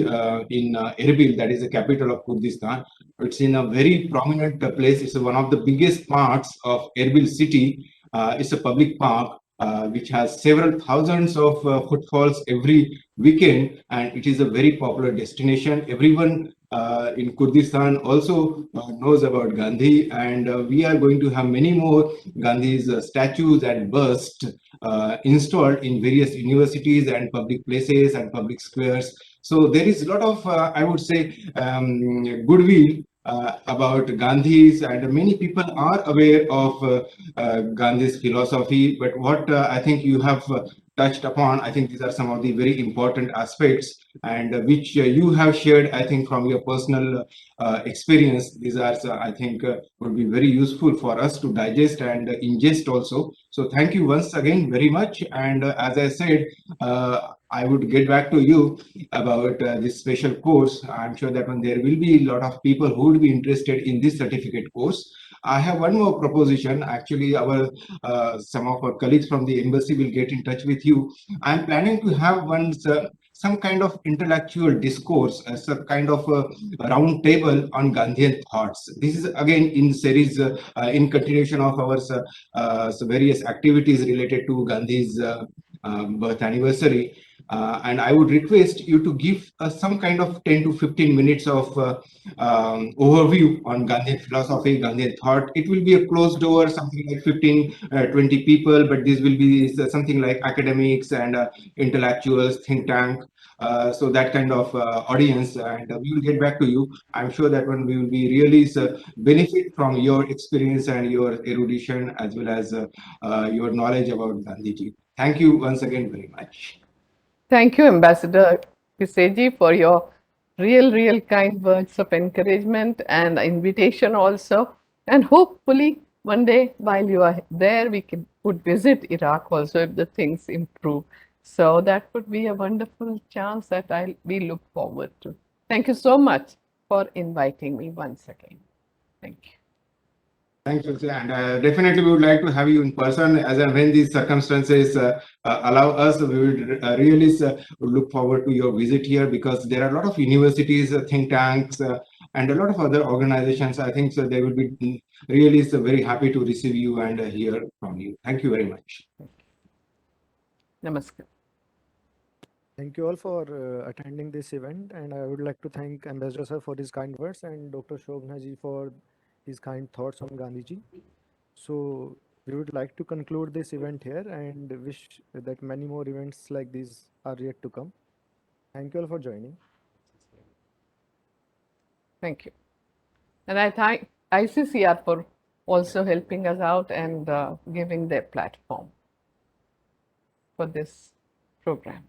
in Erbil, that is the capital of Kurdistan. It's in a very prominent place. It's one of the biggest parks of Erbil city. It's a public park which has several thousands of footfalls every weekend, and it is a very popular destination. Everyone in Kurdistan also knows about Gandhi, and we are going to have many more Gandhi's statues and busts installed in various universities and public places and public squares. So there is a lot of, I would say, goodwill about Gandhi's, and many people are aware of Gandhi's philosophy. But what I think you have touched upon, I think these are some of the very important aspects, and which you have shared, I think, from your personal experience. These are, I think, would be very useful for us to digest and ingest also. So thank you once again very much. And as I said, I would get back to you about this special course. I'm sure that when there will be a lot of people who would be interested in this certificate course. I have one more proposition. Actually, our some of our colleagues from the embassy will get in touch with you. I'm planning to have some kind of intellectual discourse, some kind of a round table on Gandhian thoughts. This is again in series, in continuation of our various activities related to Gandhi's birth anniversary. And I would request you to give some kind of 10 to 15 minutes of overview on Gandhian philosophy, Gandhian thought. It will be a closed door, something like 15, 20 people, but this will be something like academics and intellectuals, think tank. So that kind of audience, and we will get back to you. I'm sure that one we will be really benefit from your experience and your erudition, as well as your knowledge about Gandhiji. Thank you once again very much. Thank you, Ambassador Piseji, for your real kind words of encouragement and invitation also. And hopefully, one day while you are there, would visit Iraq also if the things improve. So that would be a wonderful chance that we look forward to. Thank you so much for inviting me once again. Thank you. Thanks, Tulsi. And definitely we would like to have you in person as and when these circumstances allow us. We would really look forward to your visit here, because there are a lot of universities, think tanks, and a lot of other organizations. I think so they will be really very happy to receive you and hear from you. Thank you very much. Namaskar. Thank you all for attending this event, and I would like to thank Ambassador Sir for his kind words and Dr. Shobna ji for his kind thoughts on Gandhiji. So we would like to conclude this event here and wish that many more events like these are yet to come. Thank you all for joining. Thank you. And I thank ICCR for also helping us out and giving their platform for this program.